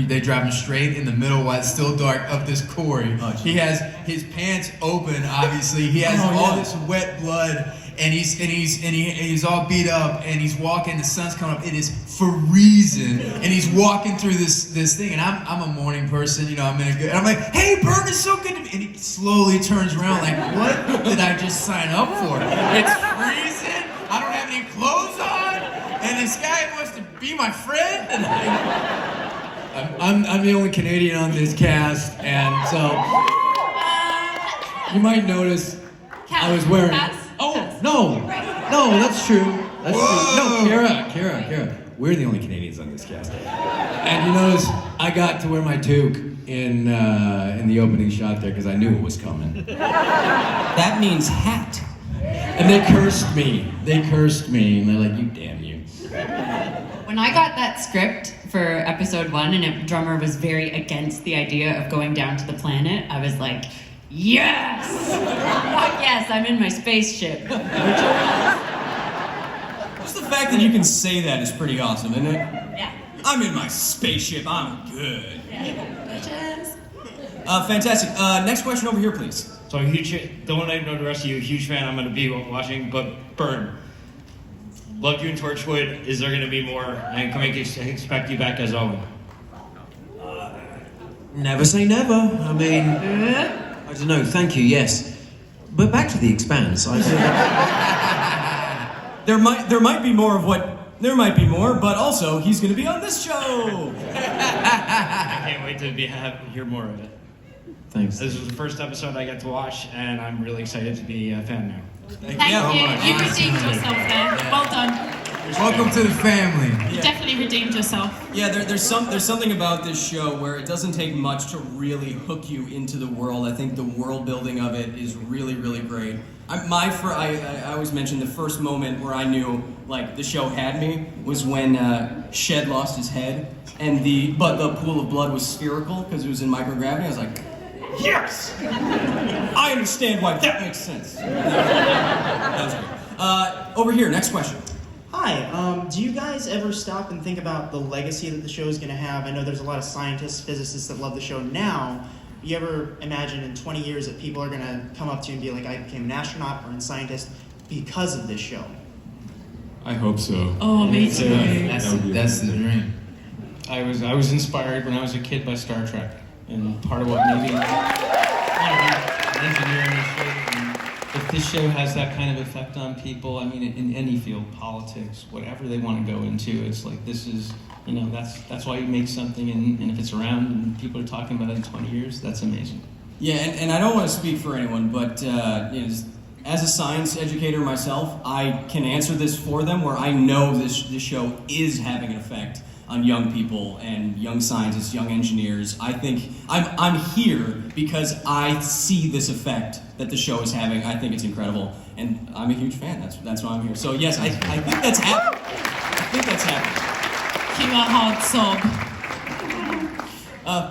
they drive him straight in the middle while it's still dark up this quarry. He has his pants open, obviously. He has all this wet blood, and he's all beat up, and he's walking. The sun's coming up. It is freezing, and he's walking through this thing. And I'm a morning person, you know. And I'm like, hey, Bert, it's so good to be. And he slowly turns around, like, what did I just sign up for? It's freezing. I don't have any clothes on, and this guy wants to be my friend. And I'm the only Canadian on this cast, and so you might notice I was wearing. No, that's true. That's true. No, Kara. We're the only Canadians on this cast, and you notice I got to wear my toque in the opening shot there because I knew it was coming. That means hat. And they cursed me, and they're like, you damn you. When I got that script for episode 1 and a drummer was very against the idea of going down to the planet, I was like, yes! Fuck yes, I'm in my spaceship. Just the fact that you can say that is pretty awesome, isn't it? Yeah. I'm in my spaceship, I'm good. Bitches. Fantastic. Next question over here, please. So don't want to know the rest of you, a huge fan I'm going to be watching, but Burn. Loved you in Torchwood. Is there going to be more? And can we expect you back as Owen? Never say never. I mean, I don't know, thank you, yes. But back to the Expanse. There might be more of what... There might be more, but also, he's going to be on this show! I can't wait to hear more of it. Thanks. This was the first episode I got to watch, and I'm really excited to be a fan now. Thank you. You redeemed yourself there. Well done. Welcome to the family. You definitely redeemed yourself. Yeah, there's something about this show where it doesn't take much to really hook you into the world. I think the world building of it is really, really great. I always mention the first moment where I knew like the show had me was when Shed lost his head, and the pool of blood was spherical because it was in microgravity. I was like, yes! I understand why that makes sense. That was great. Over here, next question. Hi, do you guys ever stop and think about the legacy that the show is going to have? I know there's a lot of scientists, physicists that love the show now. You ever imagine in 20 years that people are going to come up to you and be like, I became an astronaut or a scientist because of this show? I hope so. Oh, me too. That's the dream. I was inspired when I was a kid by Star Trek, and part of what made me an engineer in this field. If this show has that kind of effect on people, I mean, in any field, politics, whatever they want to go into, it's like this is, you know, that's why you make something, and if it's around and people are talking about it in 20 years, that's amazing. Yeah, and I don't want to speak for anyone, but you know, as a science educator myself, I can answer this for them, where I know this show is having an effect on young people and young scientists, young engineers. I think I'm here because I see this effect that the show is having. I think it's incredible, and I'm a huge fan. That's why I'm here. So yes, I think that's happening. Keep a hard sob.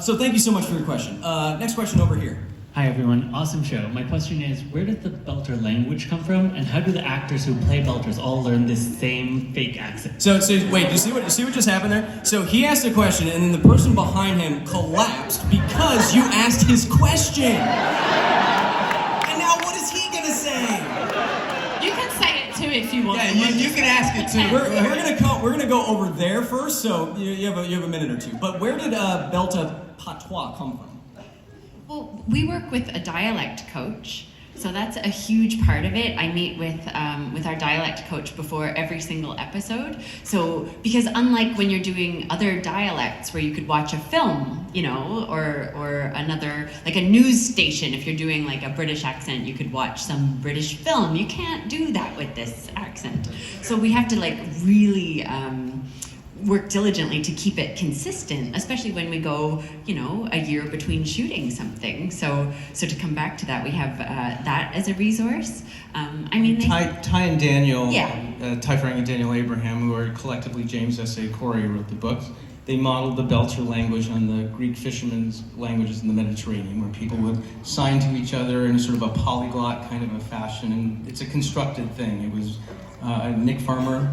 So thank you so much for your question. Next question over here. Hi everyone, awesome show. My question is, where did the Belter language come from, and how do the actors who play Belters all learn this same fake accent? So wait, you see what just happened there? So he asked a question, and then the person behind him collapsed because you asked his question. And now what is he gonna say? You can say it too if you want. Yeah, you can ask it too. We're gonna go over there first. So you have a minute or two. But where did Belta patois come from? Well, we work with a dialect coach, so that's a huge part of it. I meet with our dialect coach before every single episode. So, because unlike when you're doing other dialects where you could watch a film, you know, or another, like a news station, if you're doing like a British accent, you could watch some British film. You can't do that with this accent. So we have to like really work diligently to keep it consistent, especially when we go, you know, a year between shooting something. So to come back to that, we have that as a resource. I mean, Ty and Daniel, Yeah. Ty Frank and Daniel Abraham, who are collectively James S.A. Corey, who wrote the books. They modeled the Belter language on the Greek fishermen's languages in the Mediterranean, where people would sign to each other in sort of a polyglot kind of a fashion, and it's a constructed thing. It was Nick Farmer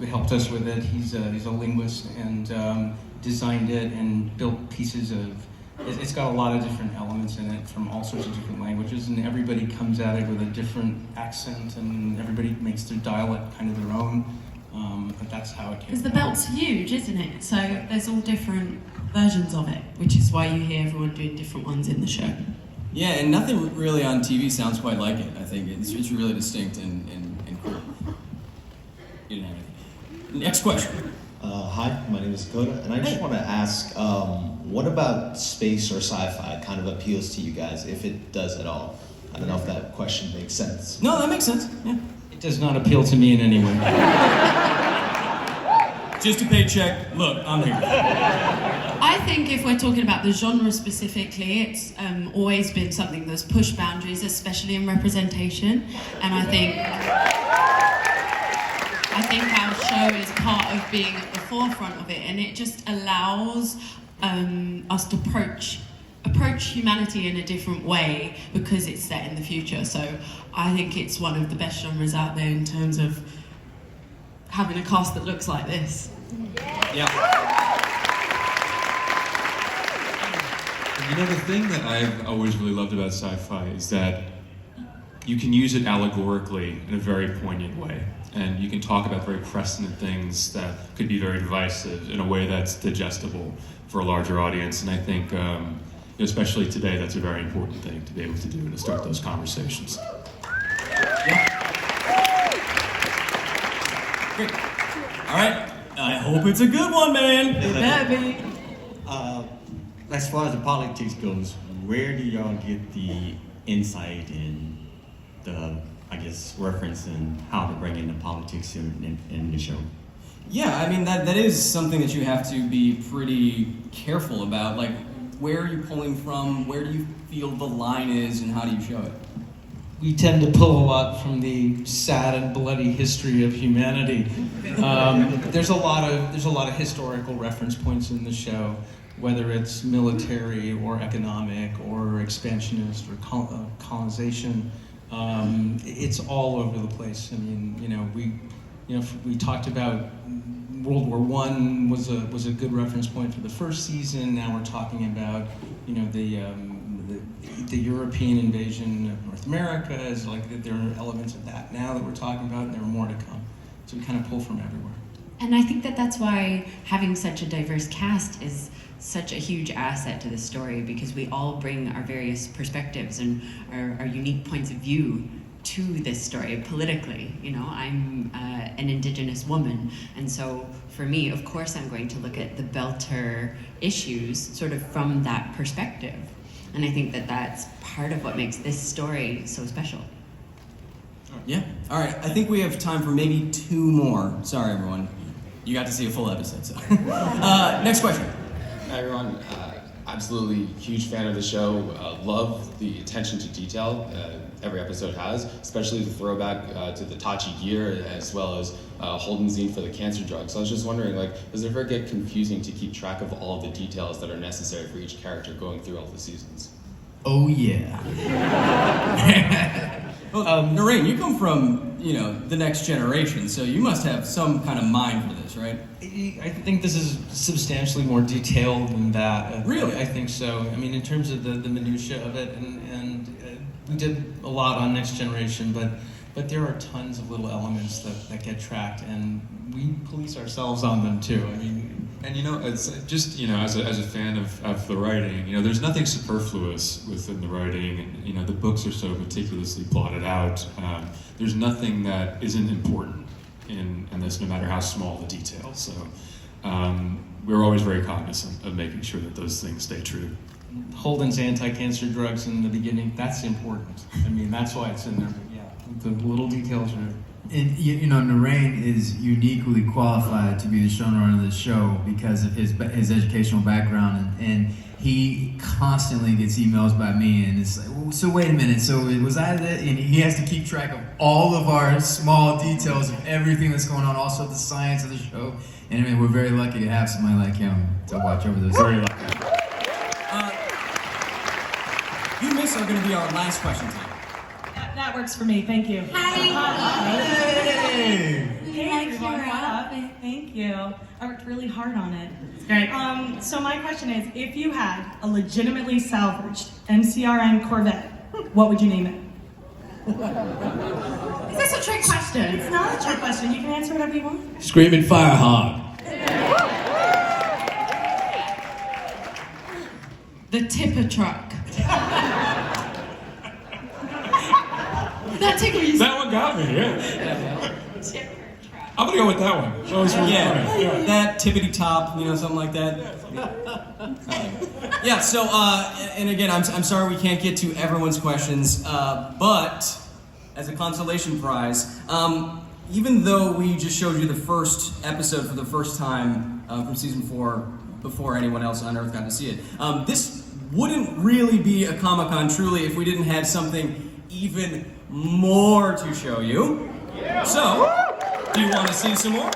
helped us with it. He's a linguist, and designed it and built pieces of. It's got a lot of different elements in it from all sorts of different languages, and everybody comes at it with a different accent, and everybody makes their dialect kind of their own. But that's how it came. Because the belt's huge, isn't it? So there's all different versions of it, which is why you hear everyone doing different ones in the show. Yeah, and nothing really on TV sounds quite like it. I think it's really distinct and cool. You didn't have anything. Next question. Hi, my name is Dakota, and I just want to ask, what about space or sci-fi kind of appeals to you guys, if it does at all? I don't know if that question makes sense. No, that makes sense. Yeah. It does not appeal to me in any way. Just a paycheck. Look, I'm here. I think if we're talking about the genre specifically, it's always been something that's pushed boundaries, especially in representation. And I think our show is part of being at the forefront of it, and it just allows us to approach humanity in a different way because it's set in the future. So I think it's one of the best genres out there in terms of having a cast that looks like this. Yeah. You know, the thing that I've always really loved about sci-fi is that you can use it allegorically in a very poignant way. And you can talk about very prescient things that could be very divisive in a way that's digestible for a larger audience. And I think, especially today, that's a very important thing to be able to do and to start those conversations. Great. All right. I hope it's a good one, man. It better be. As far as the politics goes, where do y'all get the insight and the, I guess, reference and how to bring in the politics in the show? Yeah, I mean, that is something that you have to be pretty careful about. Like, where are you pulling from? Where do you feel the line is, and how do you show it? We tend to pull a lot from the sad and bloody history of humanity. There's a lot of historical reference points in the show, whether it's military or economic or expansionist or colonization. It's all over the place. I mean, we talked about World War I was a good reference point for the first season. Now we're talking about, the European invasion of North America. Is like there are elements of that now that we're talking about, and there are more to come. So we kind of pull from everywhere. And I think that that's why having such a diverse cast is such a huge asset to the story, because we all bring our various perspectives and our unique points of view to this story politically. I'm an Indigenous woman, and so for me, of course, I'm going to look at the Belter issues sort of from that perspective. And I think that that's part of what makes this story so special. Yeah. All right. I think we have time for maybe 2 more. Sorry, everyone. You got to see a full episode, so. Next question. Hi, everyone. Absolutely huge fan of the show. Love the attention to detail every episode has, especially the throwback to the Tachi gear, as well as Holden's need for the cancer drug. So I was just wondering, does it ever get confusing to keep track of all of the details that are necessary for each character going through all the seasons? Oh yeah. Well, Noreen, you come from, the next generation, so you must have some kind of mind for this, right? I think this is substantially more detailed than that. Really? I think so. I mean, in terms of the minutiae of it, and we did a lot on Next Generation, but there are tons of little elements that get tracked, and we police ourselves on them too. I mean, and it's just as a fan of the writing, there's nothing superfluous within the writing, and the books are so meticulously plotted out. There's nothing that isn't important in this, no matter how small the details. So we're always very cognizant of making sure that those things stay true. Holden's anti-cancer drugs in the beginning, that's important. I mean, that's why it's in there. But yeah, the little details are. And Narain is uniquely qualified to be the showrunner of the show because of his educational background, and he constantly gets emails by me, and it's like, so wait a minute, so was I that? And he has to keep track of all of our small details of everything that's going on, also the science of the show. And I mean, we're very lucky to have somebody like him to watch over this. Very lucky. You miss are going to be our last question time. That works for me. Thank you. Hey! Hey, everyone. Thank Thank you. I worked really hard on it. Great. So my question is, if you had a legitimately salvaged MCRN Corvette, what would you name it? Is this a trick question? It's not a trick question. You can answer whatever you want. Screaming fire hog. The tipper truck. That tickled you. That one got me, yeah. I'm gonna go with that one. That was really funny. Yeah. That tippity top, something like that. Yeah. So, and again, I'm sorry we can't get to everyone's questions, but as a consolation prize, even though we just showed you the first episode for the first time from season 4 before anyone else on Earth got to see it, this wouldn't really be a Comic-Con truly if we didn't have something even more to show you. So, do you want to see some more?